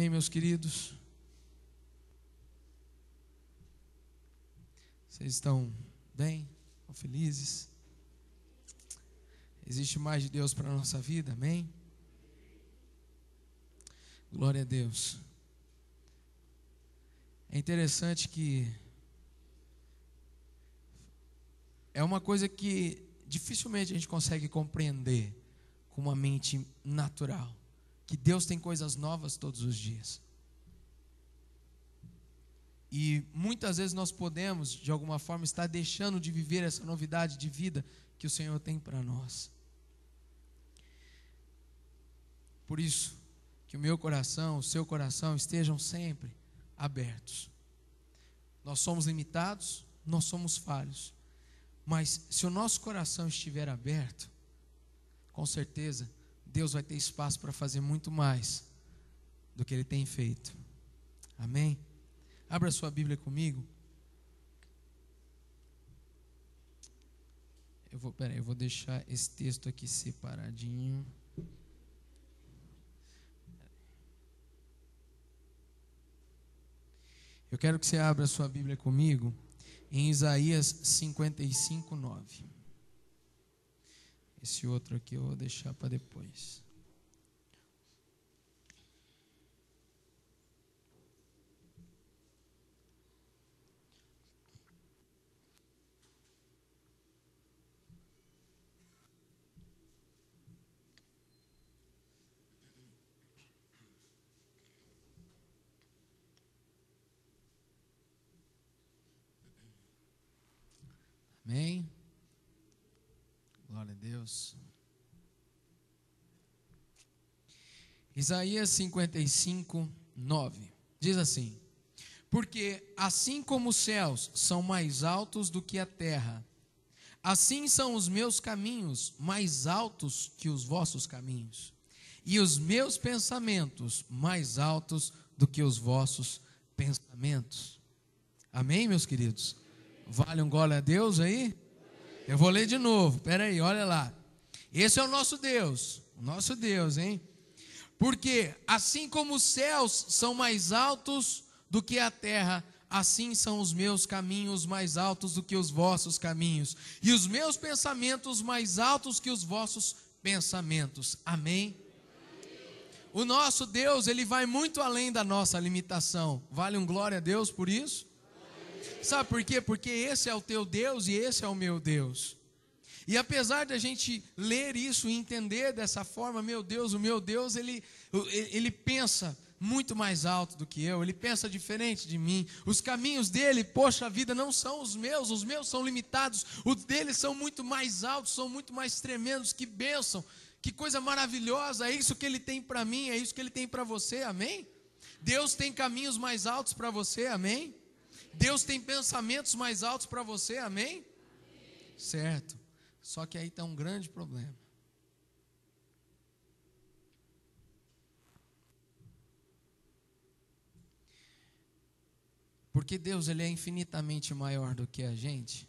Amém, meus queridos? Vocês estão bem? Estão felizes? Existe mais de Deus para a nossa vida, amém? Glória a Deus. É interessante que é uma coisa que dificilmente a gente consegue compreender com uma mente natural, que Deus tem coisas novas todos os dias. E muitas vezes nós podemos, de alguma forma, estar deixando de viver essa novidade de vida que o Senhor tem para nós. Por isso, que o meu coração, o seu coração estejam sempre abertos. Nós somos limitados, nós somos falhos, mas se o nosso coração estiver aberto, com certeza Deus vai ter espaço para fazer muito mais do que Ele tem feito. Amém? Abra sua Bíblia comigo. Eu vou deixar esse texto aqui separadinho. Eu quero que você abra sua Bíblia comigo em Isaías 55, 9. Esse outro aqui eu vou deixar para depois. Amém? Glória a Deus. Isaías 55, 9. Diz assim: porque assim como os céus são mais altos do que a terra, assim são os meus caminhos mais altos que os vossos caminhos, e os meus pensamentos mais altos do que os vossos pensamentos. Amém, meus queridos? Vale um glória a Deus aí? Eu vou ler de novo, espera aí, olha lá. Esse é o nosso Deus, hein? Porque assim como os céus são mais altos do que a terra, assim são os meus caminhos mais altos do que os vossos caminhos, e os meus pensamentos mais altos que os vossos pensamentos. Amém? O nosso Deus, Ele vai muito além da nossa limitação. Vale um glória a Deus por isso? Sabe por quê? Porque esse é o teu Deus e esse é o meu Deus. E apesar de a gente ler isso e entender dessa forma, meu Deus, o meu Deus, ele pensa muito mais alto do que eu, Ele pensa diferente de mim. Os caminhos dele, poxa vida, não são os meus são limitados, os dele são muito mais altos, são muito mais tremendos. Que bênção, que coisa maravilhosa, é isso que Ele tem para mim, é isso que Ele tem para você, amém? Deus tem caminhos mais altos para você, amém? Deus tem pensamentos mais altos para você, amém? Certo, só que aí está um grande problema. Porque Deus, Ele é infinitamente maior do que a gente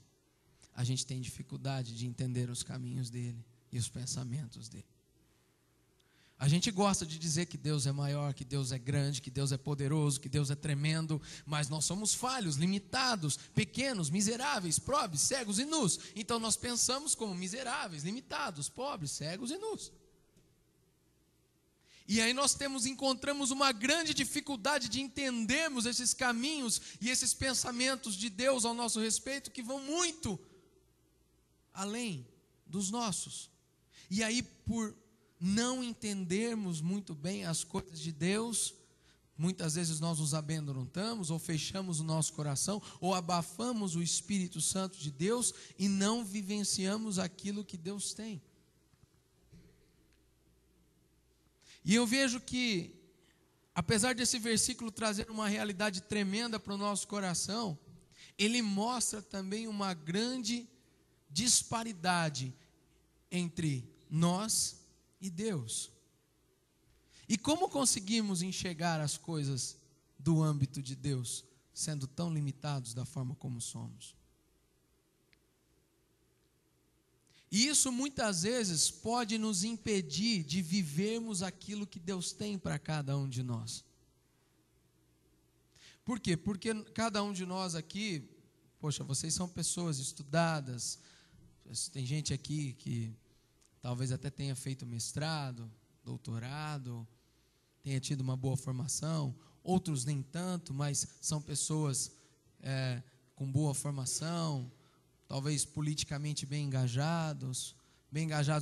tem dificuldade de entender os caminhos dEle e os pensamentos dEle. A gente gosta de dizer que Deus é maior, que Deus é grande, que Deus é poderoso, que Deus é tremendo, mas nós somos falhos, limitados, pequenos, miseráveis, pobres, cegos e nus. Então nós pensamos como miseráveis, limitados, pobres, cegos e nus. E aí nós encontramos uma grande dificuldade de entendermos esses caminhos e esses pensamentos de Deus ao nosso respeito, que vão muito além dos nossos. E aí, por não entendermos muito bem as coisas de Deus, muitas vezes nós nos amedrontamos, ou fechamos o nosso coração, ou abafamos o Espírito Santo de Deus e não vivenciamos aquilo que Deus tem. E eu vejo que, apesar desse versículo trazer uma realidade tremenda para o nosso coração, ele mostra também uma grande disparidade entre nós e Deus. E como conseguimos enxergar as coisas do âmbito de Deus, sendo tão limitados da forma como somos? E isso muitas vezes pode nos impedir de vivermos aquilo que Deus tem para cada um de nós. Por quê? Porque cada um de nós aqui, poxa, vocês são pessoas estudadas, tem gente aqui que talvez até tenha feito mestrado, doutorado, tenha tido uma boa formação, outros nem tanto, mas são pessoas com boa formação, talvez politicamente bem engajados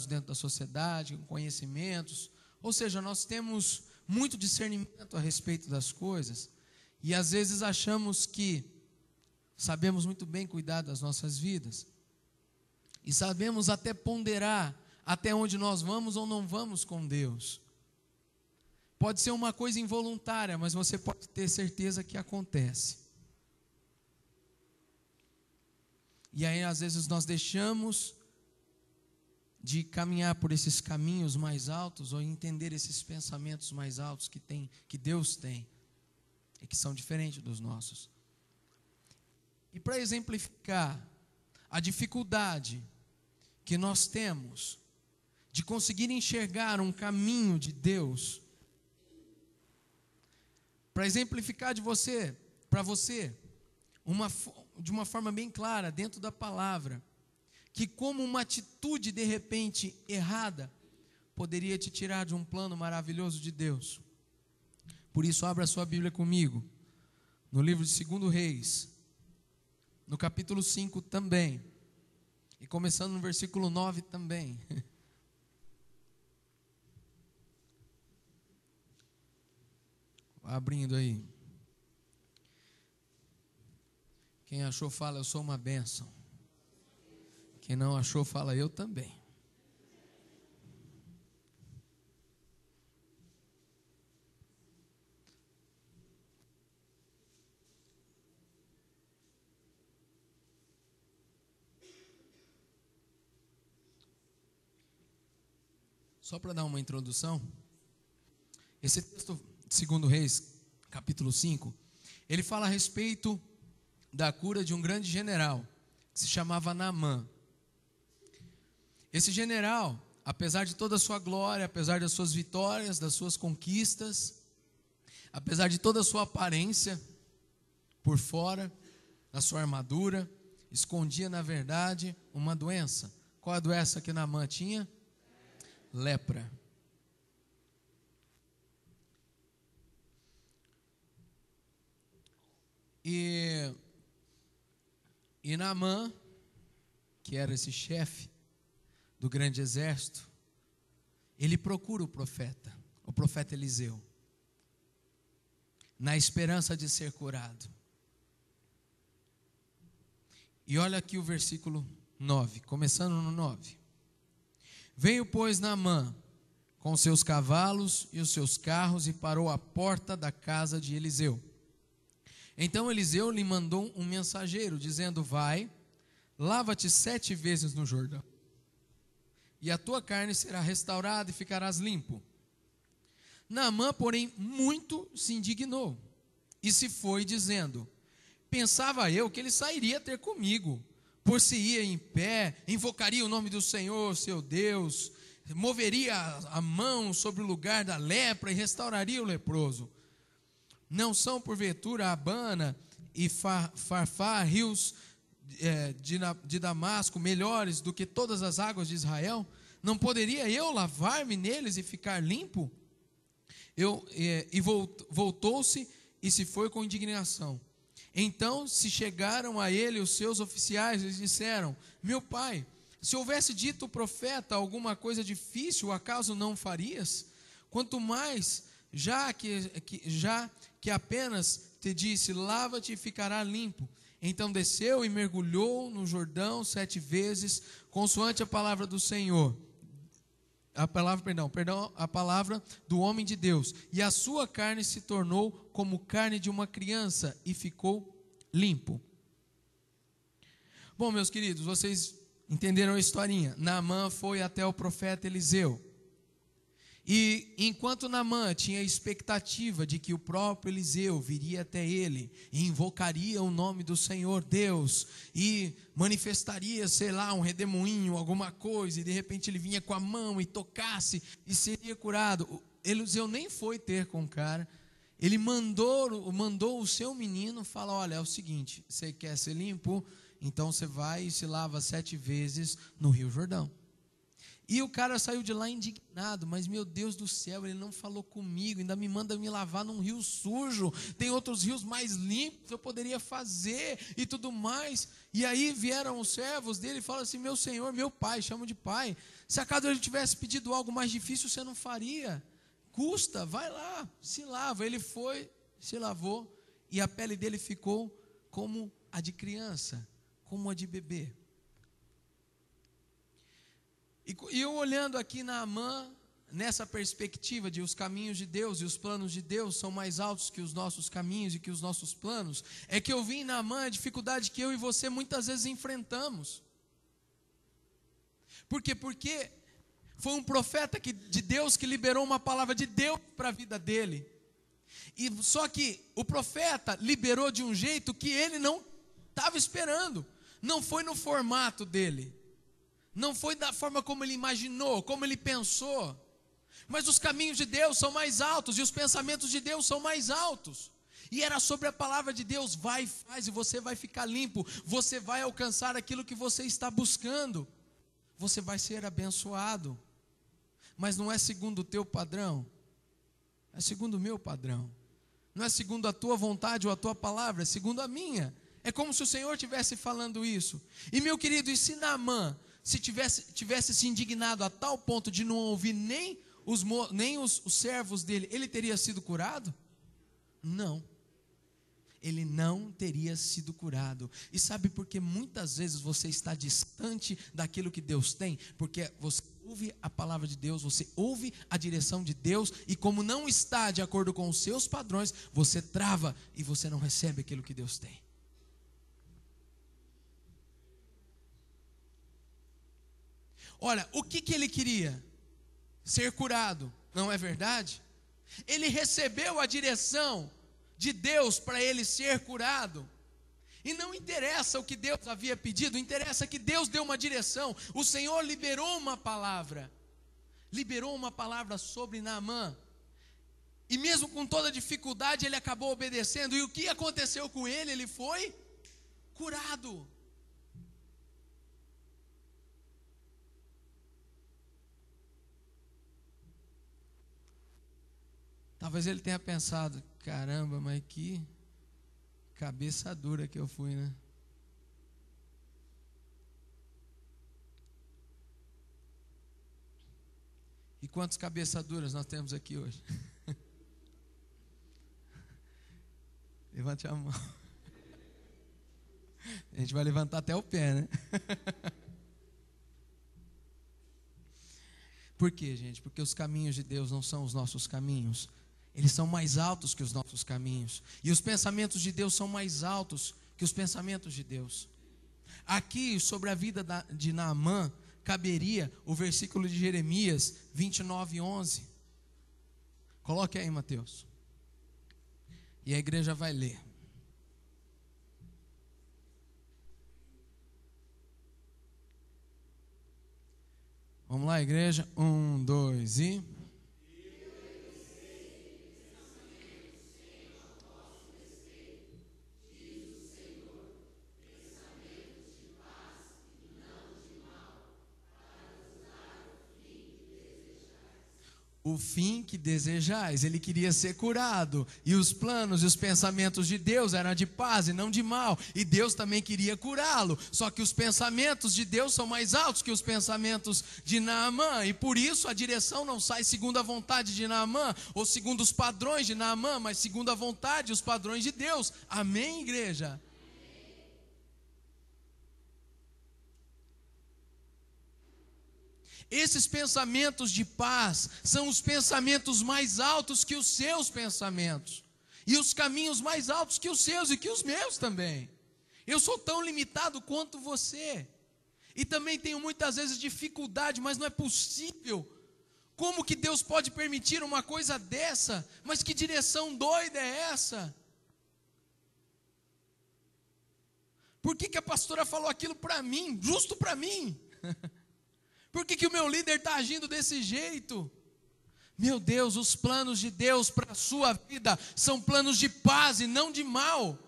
dentro da sociedade, com conhecimentos. Ou seja, nós temos muito discernimento a respeito das coisas e às vezes achamos que sabemos muito bem cuidar das nossas vidas e sabemos até ponderar até onde nós vamos ou não vamos com Deus. Pode ser uma coisa involuntária, mas você pode ter certeza que acontece. E aí às vezes nós deixamos de caminhar por esses caminhos mais altos ou entender esses pensamentos mais altos que Deus tem e que são diferentes dos nossos. E para exemplificar a dificuldade que nós temos de conseguir enxergar um caminho de Deus, para exemplificar para você, de uma forma bem clara, dentro da palavra, que como uma atitude de repente errada, poderia te tirar de um plano maravilhoso de Deus. Por isso, abra a sua Bíblia comigo, no livro de 2 Reis, no capítulo 5 também, e começando no versículo 9 também. Abrindo aí. Quem achou fala, eu sou uma bênção. Quem não achou fala, eu também. Só para dar uma introdução, esse texto, 2 Reis, capítulo 5, ele fala a respeito da cura de um grande general, que se chamava Naamã. Esse general, apesar de toda a sua glória, apesar das suas vitórias, das suas conquistas, apesar de toda a sua aparência por fora, da sua armadura, escondia na verdade uma doença. Qual a doença que Naamã tinha? Lepra. E Naamã, que era esse chefe do grande exército, ele procura o profeta Eliseu, na esperança de ser curado. E olha aqui o versículo 9, começando no 9. Veio, pois, Naamã com seus cavalos e os seus carros e parou à porta da casa de Eliseu. Então Eliseu lhe mandou um mensageiro, dizendo: vai, lava-te 7 vezes no Jordão, e a tua carne será restaurada e ficarás limpo. Naamã, porém, muito se indignou, e se foi, dizendo: pensava eu que ele sairia ter comigo, por se ia em pé, invocaria o nome do Senhor, seu Deus, moveria a mão sobre o lugar da lepra e restauraria o leproso. Não são porventura Abana e Farfá, rios de Damasco, melhores do que todas as águas de Israel? Não poderia eu lavar-me neles e ficar limpo? Voltou-se e se foi com indignação. Então se chegaram a ele os seus oficiais e disseram: meu pai, se houvesse dito o profeta alguma coisa difícil, acaso não farias? Quanto mais, já que apenas te disse: lava-te e ficará limpo. Então desceu e mergulhou no Jordão 7 vezes, consoante a palavra do Senhor. A palavra do homem de Deus. E a sua carne se tornou como carne de uma criança e ficou limpo. Bom, meus queridos, vocês entenderam a historinha. Naamã foi até o profeta Eliseu. E enquanto Naamã tinha a expectativa de que o próprio Eliseu viria até ele e invocaria o nome do Senhor Deus e manifestaria, sei lá, um redemoinho, alguma coisa, e de repente ele vinha com a mão e tocasse e seria curado, Eliseu nem foi ter com o cara. ele mandou o seu menino, fala, olha, é o seguinte, você quer ser limpo? Então você vai e se lava 7 vezes no Rio Jordão. E o cara saiu de lá indignado, mas meu Deus do céu, ele não falou comigo, ainda me manda me lavar num rio sujo, tem outros rios mais limpos, eu poderia fazer e tudo mais. E aí vieram os servos dele e falaram assim, meu senhor, meu pai, chamam de pai, se acaso ele tivesse pedido algo mais difícil, você não faria, custa, vai lá, se lava. Ele foi, se lavou, e a pele dele ficou como a de criança, como a de bebê. E eu olhando aqui Naamã, nessa perspectiva de os caminhos de Deus e os planos de Deus são mais altos que os nossos caminhos e que os nossos planos, é que eu vi em Naamã a dificuldade que eu e você muitas vezes enfrentamos. Por quê? Porque foi um profeta de Deus que liberou uma palavra de Deus para a vida dele. E só que o profeta liberou de um jeito que ele não estava esperando, não foi no formato dele. Não foi da forma como ele imaginou, como ele pensou. Mas os caminhos de Deus são mais altos e os pensamentos de Deus são mais altos. E era sobre a palavra de Deus, vai e faz e você vai ficar limpo. Você vai alcançar aquilo que você está buscando. Você vai ser abençoado. Mas não é segundo o teu padrão, é segundo o meu padrão. Não é segundo a tua vontade ou a tua palavra, é segundo a minha. É como se o Senhor estivesse falando isso. E meu querido, e se Naamã se tivesse se indignado a tal ponto de não ouvir nem os servos dele, ele teria sido curado? Não, ele não teria sido curado. E sabe por que muitas vezes você está distante daquilo que Deus tem? Porque você ouve a palavra de Deus, você ouve a direção de Deus, e como não está de acordo com os seus padrões, você trava e você não recebe aquilo que Deus tem. Olha, o que ele queria? Ser curado, não é verdade? Ele recebeu a direção de Deus para ele ser curado. E não interessa o que Deus havia pedido, interessa que Deus deu uma direção. O Senhor liberou uma palavra sobre Naamã. E mesmo com toda a dificuldade, ele acabou obedecendo. E o que aconteceu com ele? Ele foi curado. Talvez ele tenha pensado, caramba, mas que cabeça dura que eu fui, né? E quantas cabeças duras nós temos aqui hoje? Levante a mão. A gente vai levantar até o pé, né? Por quê, gente? Porque os caminhos de Deus não são os nossos caminhos. Eles são mais altos que os nossos caminhos. E os pensamentos de Deus são mais altos que os pensamentos de Deus. Aqui, sobre a vida de Naamã, caberia o versículo de Jeremias 29:11. Coloque aí, Mateus. E a igreja vai ler. Vamos lá, igreja. 1, 2 e... O fim que desejais. Ele queria ser curado, e os planos e os pensamentos de Deus eram de paz e não de mal, e Deus também queria curá-lo, só que os pensamentos de Deus são mais altos que os pensamentos de Naamã, e por isso a direção não sai segundo a vontade de Naamã, ou segundo os padrões de Naamã, mas segundo a vontade e os padrões de Deus. Amém, igreja? Esses pensamentos de paz são os pensamentos mais altos que os seus pensamentos, e os caminhos mais altos que os seus e que os meus também. Eu sou tão limitado quanto você, e também tenho muitas vezes dificuldade, mas não é possível. Como que Deus pode permitir uma coisa dessa? Mas que direção doida é essa? Por que a pastora falou aquilo para mim, justo para mim? Por que o meu líder está agindo desse jeito? Meu Deus, os planos de Deus para a sua vida são planos de paz e não de mal,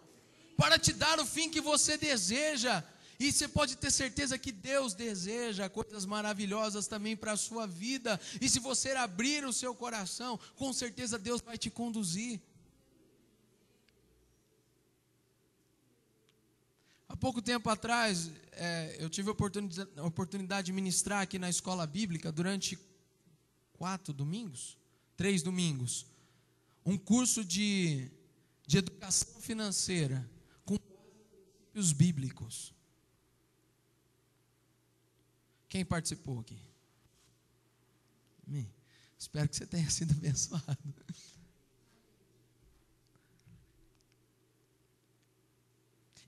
para te dar o fim que você deseja. E você pode ter certeza que Deus deseja coisas maravilhosas também para a sua vida. E se você abrir o seu coração, com certeza Deus vai te conduzir. Há pouco tempo atrás, eu tive a oportunidade de ministrar aqui na escola bíblica durante 3 domingos, um curso de educação financeira com princípios bíblicos. Quem participou aqui? Amém. Espero que você tenha sido abençoado.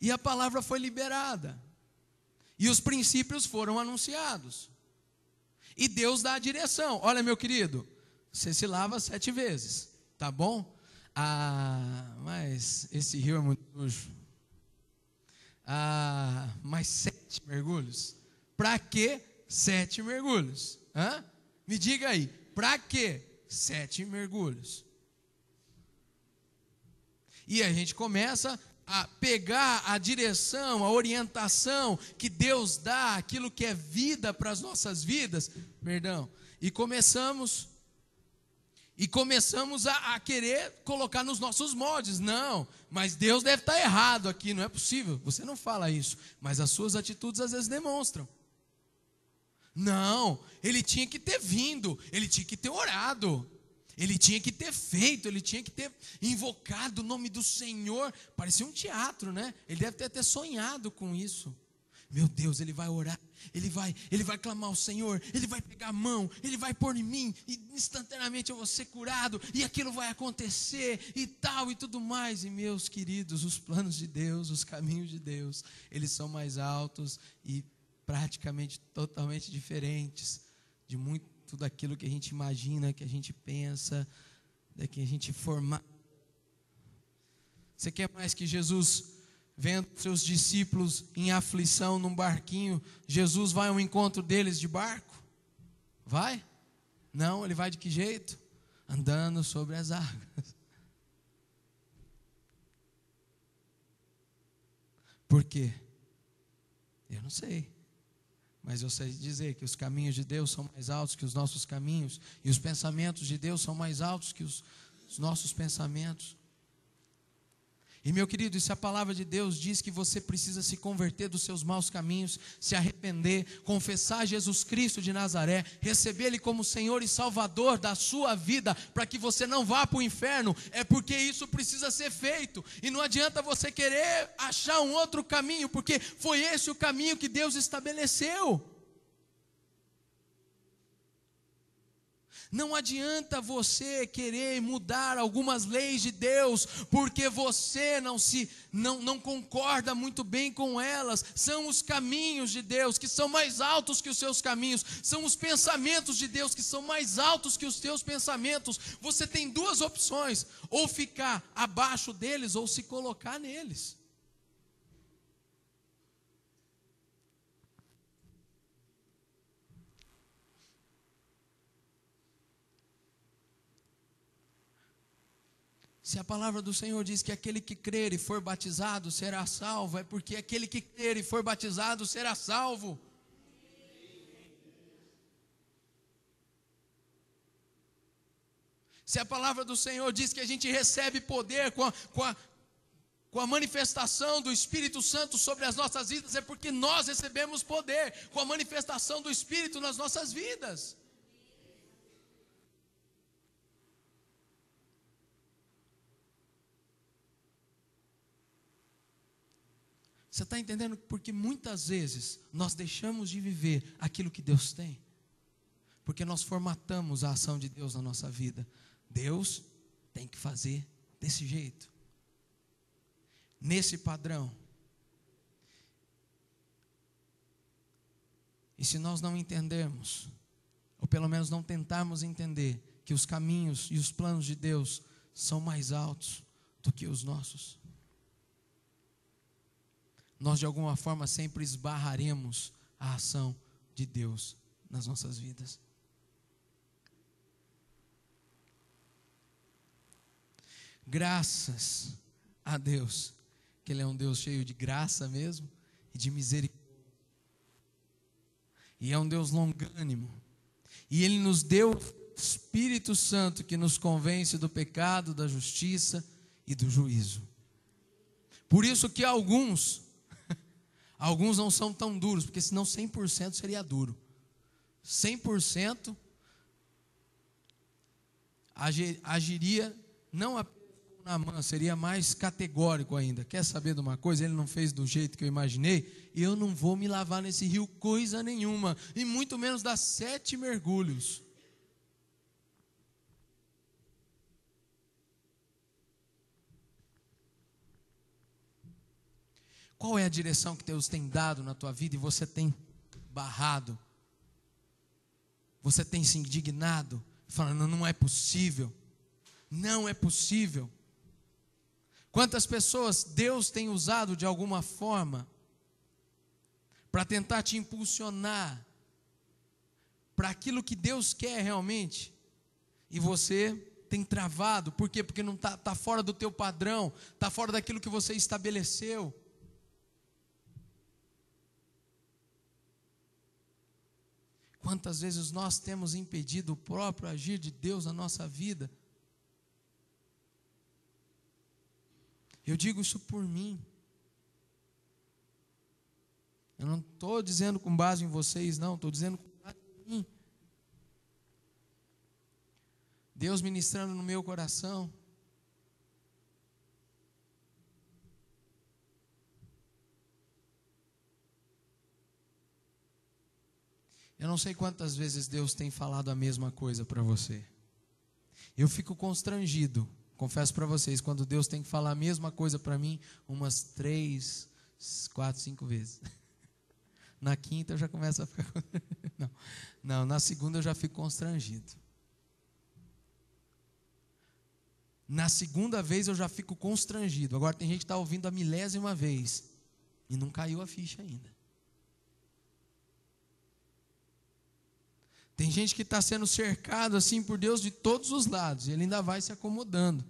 E a palavra foi liberada. E os princípios foram anunciados. E Deus dá a direção. Olha, meu querido, você se lava 7 vezes, tá bom? Mas esse rio é muito sujo. Mais 7 mergulhos? Para que 7 mergulhos? Me diga aí, para que 7 mergulhos? E a gente começa a pegar a direção, a orientação que Deus dá, aquilo que é vida para as nossas vidas, e começamos a querer colocar nos nossos moldes. Não, mas Deus deve estar errado aqui, não é possível. Você não fala isso, mas as suas atitudes às vezes demonstram. Não, ele tinha que ter vindo, ele tinha que ter orado, ele tinha que ter feito, ele tinha que ter invocado o nome do Senhor. Parecia um teatro, né? Ele deve ter até sonhado com isso. Meu Deus, ele vai orar, ele vai clamar ao Senhor, ele vai pegar a mão, ele vai pôr em mim, e instantaneamente eu vou ser curado, e aquilo vai acontecer, e tal, e tudo mais. E meus queridos, os planos de Deus, os caminhos de Deus, eles são mais altos e praticamente totalmente diferentes de muito daquilo que a gente imagina, que a gente pensa, da que a gente forma. Você quer mais que Jesus, vendo seus discípulos em aflição num barquinho, Jesus vai ao encontro deles de barco? Vai? Não, ele vai de que jeito? Andando sobre as águas. Por quê? Eu não sei. Mas eu sei dizer que os caminhos de Deus são mais altos que os nossos caminhos, e os pensamentos de Deus são mais altos que os nossos pensamentos. E meu querido, se a palavra de Deus diz que você precisa se converter dos seus maus caminhos, se arrepender, confessar Jesus Cristo de Nazaré, receber Ele como Senhor e Salvador da sua vida, para que você não vá para o inferno, é porque isso precisa ser feito. E não adianta você querer achar um outro caminho, porque foi esse o caminho que Deus estabeleceu. Não adianta você querer mudar algumas leis de Deus, porque você não concorda muito bem com elas. São os caminhos de Deus que são mais altos que os seus caminhos. São os pensamentos de Deus que são mais altos que os teus pensamentos. Você tem 2 opções: ou ficar abaixo deles, ou se colocar neles. Se a palavra do Senhor diz que aquele que crer e for batizado será salvo, é porque aquele que crer e for batizado será salvo. Se a palavra do Senhor diz que a gente recebe poder com a manifestação do Espírito Santo sobre as nossas vidas, é porque nós recebemos poder com a manifestação do Espírito nas nossas vidas. Você está entendendo? Porque muitas vezes nós deixamos de viver aquilo que Deus tem, porque nós formatamos a ação de Deus na nossa vida. Deus tem que fazer desse jeito, nesse padrão. E se nós não entendermos, ou pelo menos não tentarmos entender, que os caminhos e os planos de Deus são mais altos do que os nossos, nós de alguma forma sempre esbarraremos a ação de Deus nas nossas vidas. Graças a Deus, que Ele é um Deus cheio de graça mesmo e de misericórdia. E é um Deus longânimo. E Ele nos deu o Espírito Santo que nos convence do pecado, da justiça e do juízo. Por isso que alguns não são tão duros, porque senão 100% seria duro. 100% agiria não apenas como Naamã, seria mais categórico ainda. Quer saber de uma coisa? Ele não fez do jeito que eu imaginei, e eu não vou me lavar nesse rio coisa nenhuma, e muito menos dar 7 mergulhos. Qual é a direção que Deus tem dado na tua vida e você tem barrado? Você tem se indignado, falando, não é possível, não é possível. Quantas pessoas Deus tem usado de alguma forma para tentar te impulsionar para aquilo que Deus quer realmente, e você tem travado. Por quê? Porque não está fora do teu padrão, está fora daquilo que você estabeleceu. Quantas vezes nós temos impedido o próprio agir de Deus na nossa vida? Eu digo isso por mim. Eu não estou dizendo com base em vocês, não. Estou dizendo com base em mim. Deus ministrando no meu coração. Eu não sei quantas vezes Deus tem falado a mesma coisa para você. Eu fico constrangido, confesso para vocês, quando Deus tem que falar a mesma coisa para mim umas 3, 4, 5 vezes. Na quinta eu já começo a ficar... Não, na segunda eu já fico constrangido. Na segunda vez eu já fico constrangido. Agora tem gente que está ouvindo a 1000ª vez e não caiu a ficha ainda. Tem gente que está sendo cercado assim por Deus de todos os lados, e ele ainda vai se acomodando.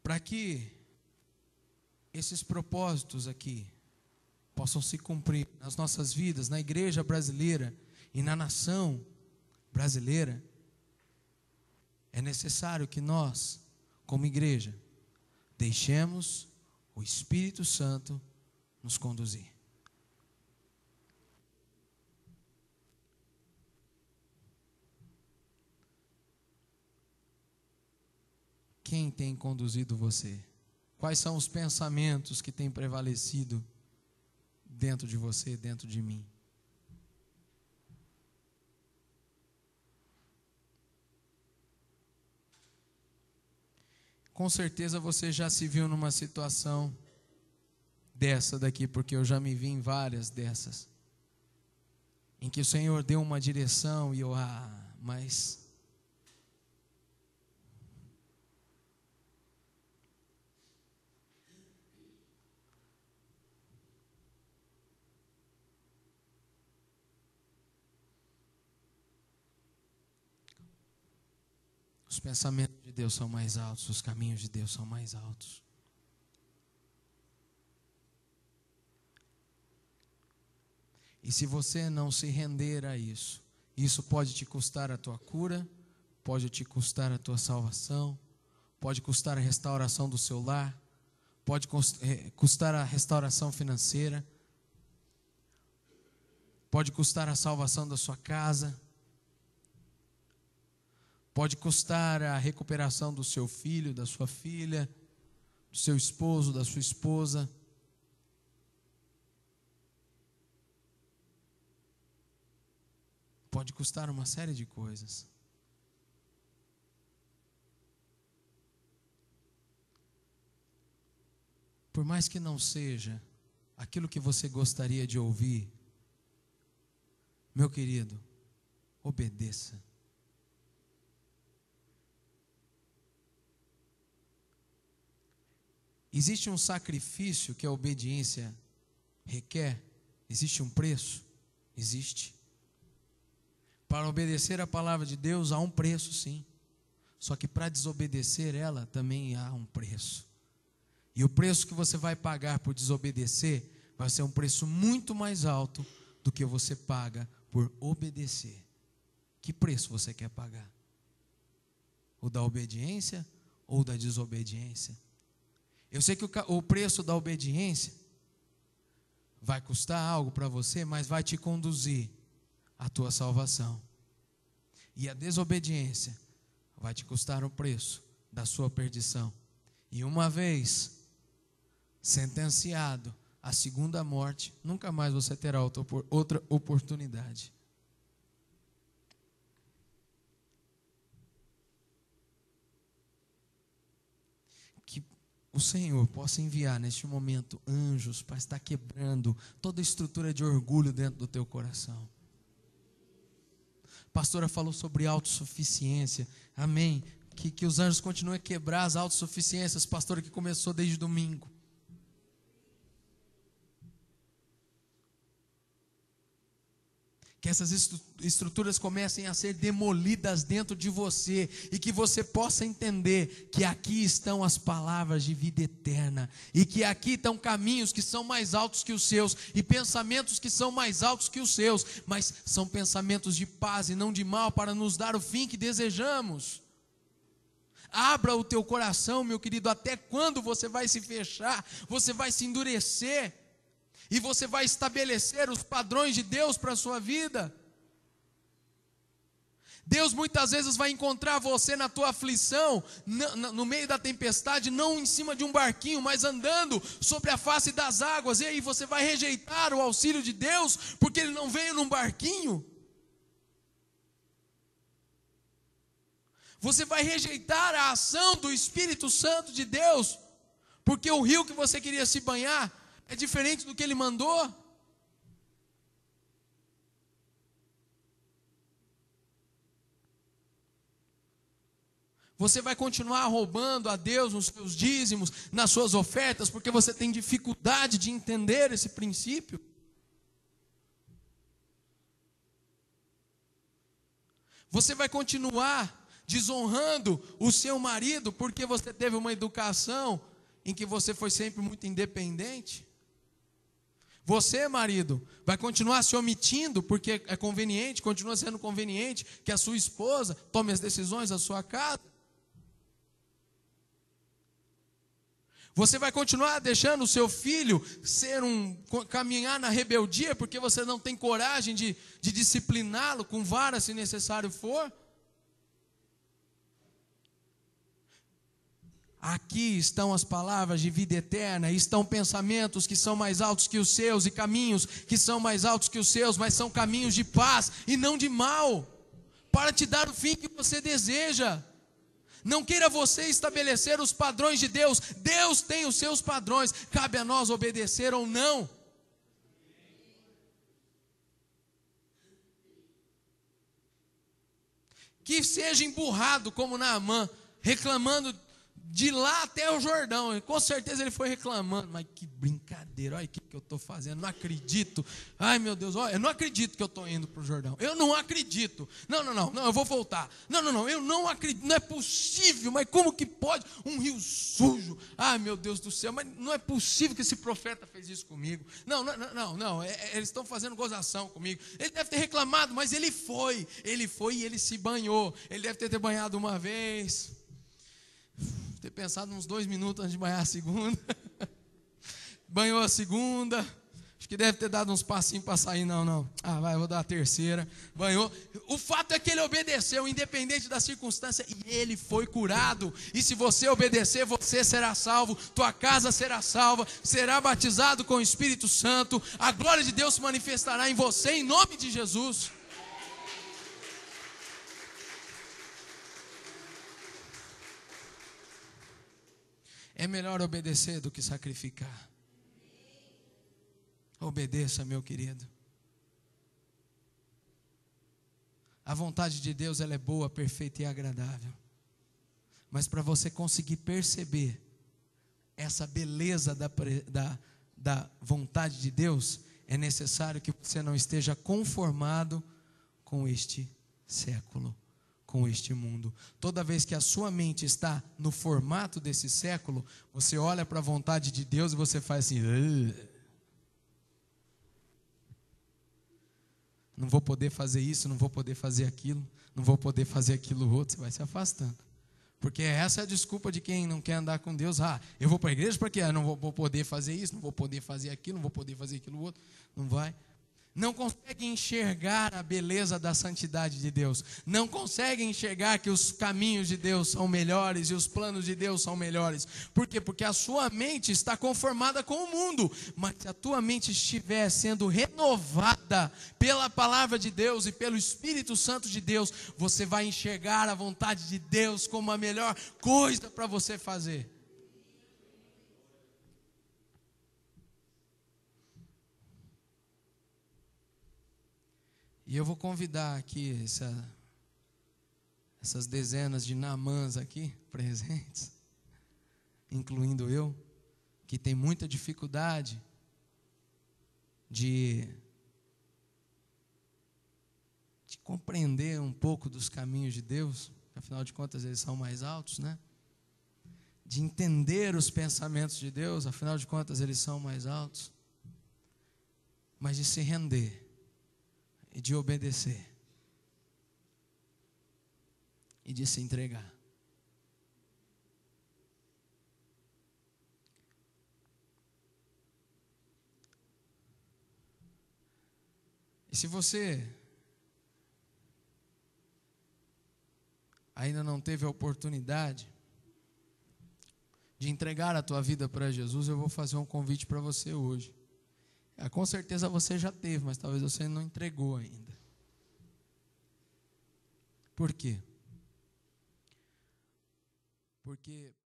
Para que esses propósitos aqui possam se cumprir nas nossas vidas, na igreja brasileira e na nação brasileira, é necessário que nós, como igreja, deixemos o Espírito Santo nos conduzir. Quem tem conduzido você? Quais são os pensamentos que têm prevalecido dentro de você, dentro de mim? Com certeza você já se viu numa situação dessa daqui, porque eu já me vi em várias dessas, em que o Senhor deu uma direção e eu, mas... Os pensamentos de Deus são mais altos, os caminhos de Deus são mais altos. E se você não se render a isso, isso pode te custar a tua cura, pode te custar a tua salvação, pode custar a restauração do seu lar, pode custar a restauração financeira, pode custar a salvação da sua casa, pode custar a recuperação do seu filho, da sua filha, do seu esposo, da sua esposa. Pode custar uma série de coisas. Por mais que não seja aquilo que você gostaria de ouvir, meu querido, obedeça. Existe um sacrifício que a obediência requer? Existe um preço? Existe. Para obedecer a palavra de Deus há um preço, sim. Só que para desobedecer ela também há um preço. E o preço que você vai pagar por desobedecer vai ser um preço muito mais alto do que você paga por obedecer. Que preço você quer pagar? O da obediência ou da desobediência? Eu sei que o preço da obediência vai custar algo para você, mas vai te conduzir à tua salvação. E a desobediência vai te custar o preço da sua perdição. E uma vez sentenciado à segunda morte, nunca mais você terá outra oportunidade. Que o Senhor possa enviar neste momento anjos para estar quebrando toda a estrutura de orgulho dentro do teu coração. A pastora falou sobre autossuficiência. Amém. Que os anjos continuem a quebrar as autossuficiências, pastora, que começou desde domingo. Que essas estruturas comecem a ser demolidas dentro de você e que você possa entender que aqui estão as palavras de vida eterna e que aqui estão caminhos que são mais altos que os seus e pensamentos que são mais altos que os seus, mas são pensamentos de paz e não de mal para nos dar o fim que desejamos. Abra o teu coração, meu querido, até quando você vai se fechar, você vai se endurecer e você vai estabelecer os padrões de Deus para a sua vida. Deus muitas vezes vai encontrar você na tua aflição, no meio da tempestade, não em cima de um barquinho, mas andando sobre a face das águas, e aí você vai rejeitar o auxílio de Deus, porque Ele não veio num barquinho. Você vai rejeitar a ação do Espírito Santo de Deus, porque o rio que você queria se banhar é diferente do que Ele mandou. Você vai continuar roubando a Deus nos seus dízimos, nas suas ofertas, porque você tem dificuldade de entender esse princípio. Você vai continuar desonrando o seu marido, porque você teve uma educação em que você foi sempre muito independente. Você, marido, vai continuar se omitindo, porque é conveniente, continua sendo conveniente que a sua esposa tome as decisões da sua casa. Você vai continuar deixando o seu filho caminhar na rebeldia, porque você não tem coragem de discipliná-lo com vara, se necessário for. Aqui estão as palavras de vida eterna, estão pensamentos que são mais altos que os seus, e caminhos que são mais altos que os seus, mas são caminhos de paz e não de mal, para te dar o fim que você deseja. Não queira você estabelecer os padrões de Deus, Deus tem os seus padrões, cabe a nós obedecer ou não. Que seja emburrado como Naamã, reclamando de lá até o Jordão, com certeza ele foi reclamando, mas que brincadeira, olha o que eu estou fazendo, não acredito, ai meu Deus, olha, eu não acredito que eu estou indo para o Jordão, eu não acredito, não, eu vou voltar, não, eu não acredito, não é possível, mas como que pode, um rio sujo, ai meu Deus do céu, mas não é possível que esse profeta fez isso comigo, não, eles estão fazendo gozação comigo, ele deve ter reclamado, mas ele foi e ele se banhou, ele deve ter banhado uma vez, ter pensado uns 2 minutos antes de banhar a segunda. Banhou a segunda. Acho que deve ter dado uns passinhos para sair. Não. Vou dar a terceira. Banhou. O fato é que ele obedeceu, independente da circunstância, e ele foi curado. E se você obedecer, você será salvo. Tua casa será salva. Será batizado com o Espírito Santo. A glória de Deus se manifestará em você, em nome de Jesus. É melhor obedecer do que sacrificar. Obedeça, meu querido. A vontade de Deus, ela é boa, perfeita e agradável. Mas para você conseguir perceber essa beleza da vontade de Deus, é necessário que você não esteja conformado com este século, com este mundo. Toda vez que a sua mente está no formato desse século, você olha para a vontade de Deus e você faz assim: não vou poder fazer isso, não vou poder fazer aquilo, não vou poder fazer aquilo outro. Você vai se afastando, porque essa é a desculpa de quem não quer andar com Deus. Eu vou para a igreja porque eu não vou poder fazer isso, não vou poder fazer aquilo, não vou poder fazer aquilo outro. Não vai. Não consegue enxergar a beleza da santidade de Deus, não consegue enxergar que os caminhos de Deus são melhores e os planos de Deus são melhores. Por quê? Porque a sua mente está conformada com o mundo, mas se a tua mente estiver sendo renovada pela palavra de Deus e pelo Espírito Santo de Deus, você vai enxergar a vontade de Deus como a melhor coisa para você fazer. E eu vou convidar aqui essas dezenas de Naamãs aqui presentes, incluindo eu, que tem muita dificuldade de compreender um pouco dos caminhos de Deus, afinal de contas eles são mais altos, né? De entender os pensamentos de Deus, afinal de contas eles são mais altos, mas de se render e de obedecer e de se entregar. E se você ainda não teve a oportunidade de entregar a tua vida para Jesus, eu vou fazer um convite para você hoje. Com certeza você já teve, mas talvez você não entregou ainda. Por quê? Porque